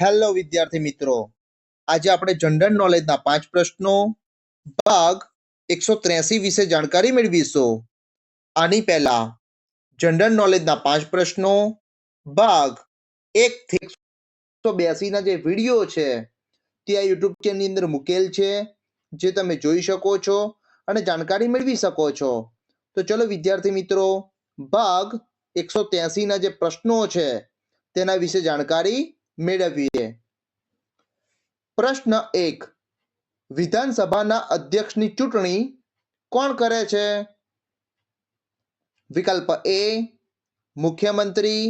Hello વિદ્યાર્થી મિત્રો, આજે આપણે જનરલ નોલેજના 5 પ્રશ્નો ભાગ 183 વિશે જાણકારી મેળવીશું. આની પહેલા જનરલ નોલેજના 5 પ્રશ્નો ભાગ 1 થી 182 ના જે વિડીયો છે તે આ યુટ્યુબ ચેનલની અંદર મૂકેલ છે, જે તમે જોઈ શકો છો અને જાણકારી મેળવી શકો છો. તો ચલો વિદ્યાર્થી મિત્રો, ભાગ 183 ના જે પ્રશ્નો છે તેના વિશે જાણકારી મેળવીએ. પ્રશ્ન 1. વિધાનસભાના અધ્યક્ષની ચૂંટણી કોણ કરે છે? વિકલ્પ એ મુખ્યમંત્રી,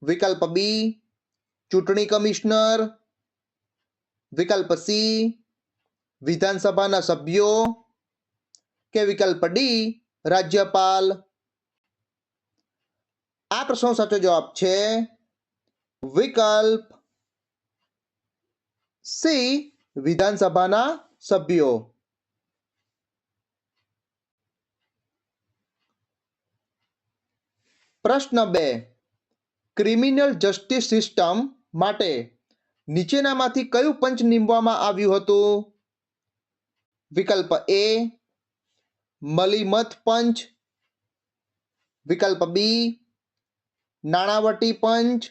વિકલ્પ બી ચૂંટણી કમિશનર, વિકલ્પ સી વિધાનસભાના સભ્યો કે વિકલ્પ ડી રાજ્યપાલ. આ પ્રશ્નનો સાચો જવાબ છે વિકલ્પ સી વિધાનસભાના સભ્યો. પ્રશ્ન 2. ક્રિમિનલ જસ્ટિસ સિસ્ટમ માટે નીચેનામાંથી કયું પંચ નીમવામાં આવ્યું હતું? વિકલ્પ એ મલીમત પંચ, વિકલ્પ બી નાણાવટી પંચ,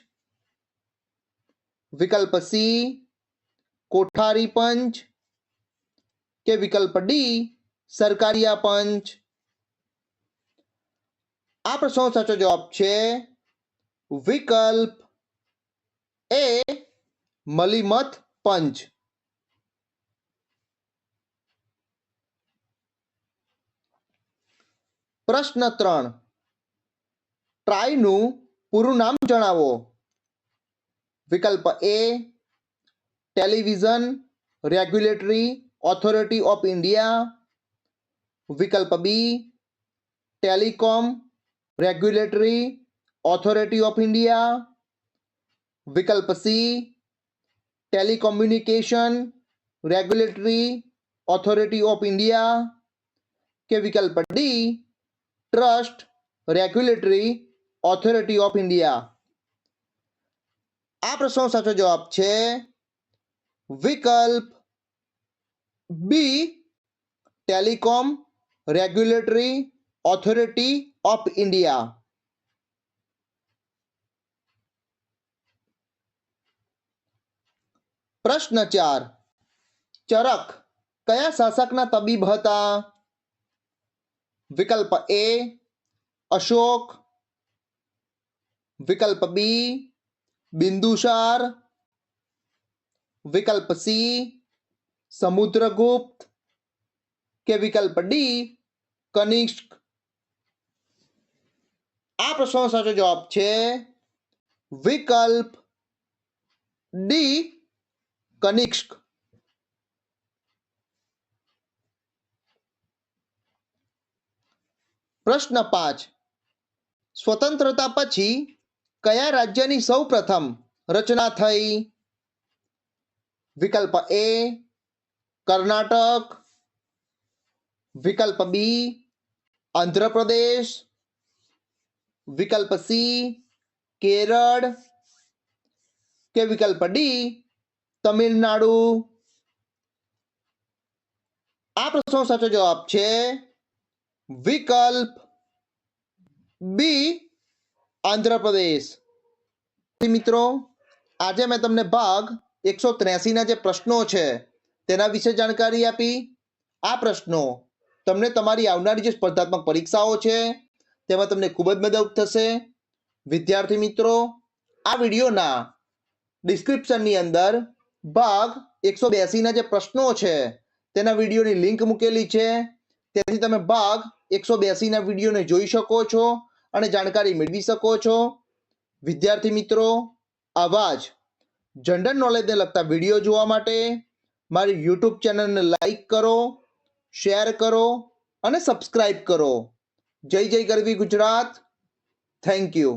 વિકલ્પ સી કોઠારી પંચ કે વિકલ્પ ડી સરકારિયા પંચ. આ પ્રશ્નનો સાચો જવાબ છે વિકલ્પ એ મલીમત પંચ. પ્રશ્ન 3. ટ્રાયનું પૂરું નામ જણાવો. વિકલ્પ A television regulatory authority of India, વિકલ્પ B telecom regulatory authority of India, વિકલ્પ C telecommunication regulatory authority of India કે વિકલ્પ D trust regulatory authority of India. આ પ્રશ્નનો સાચો જવાબ છે વિકલ્પ B telecom regulatory authority of India. પ્રશ્ન 4. ચરક કયા શાસકના તબીબ હતા? વિકલ્પ એ અશોક, વિકલ્પ બી બિંદુસાર, વિકલ્પ સી સમુદ્રગુપ્ત કે વિકલ્પ ડી કનિષ્ક. આ પ્રશ્નનો સાચો જવાબ છે વિકલ્પ ડી કનિષ્ક. પ્રશ્ન 5. સ્વતંત્રતા પછી કયા રાજ્યની સૌપ્રથમ રચના થઈ? વિકલ્પ એ કર્ણાટક, વિકલ્પ બી આંધ્રપ્રદેશ, વિકલ્પ સી કેરળ કે વિકલ્પ ડી તમિલનાડુ. આ પ્રશ્નનો સાચો જવાબ છે વિકલ્પ બી આંધ્રપ્રદેશ. મિત્રો, આજે મેં તમને ભાગ 183 ના જે પ્રશ્નો છે તેના વિશે જાણકારી આપી. આ પ્રશ્નો તમને તમારી આવનારી જે સ્પર્ધાત્મક પરીક્ષાઓ છે તેમાં તમને ખૂબ જ મદદ થશે. વિદ્યાર્થી મિત્રો, આ વિડીયોના ડિસ્ક્રિપ્શનની અંદર ભાગ 182 ના જે પ્રશ્નો છે તેના વિડીયોની લિંક મૂકેલી છે, તેથી તમે ભાગ 182 ના વિડીયોને જોઈ શકો છો અને જાણકારી મેળવી શકો છો. વિદ્યાર્થી મિત્રો, આવા જ જનરલ નોલેજને લગતા વિડીયો જોવા માટે મારી યુટ્યુબ ચેનલને લાઈક કરો, શેર કરો અને સબસ્ક્રાઇબ કરો. જય જય ગરવી ગુજરાત. Thank you.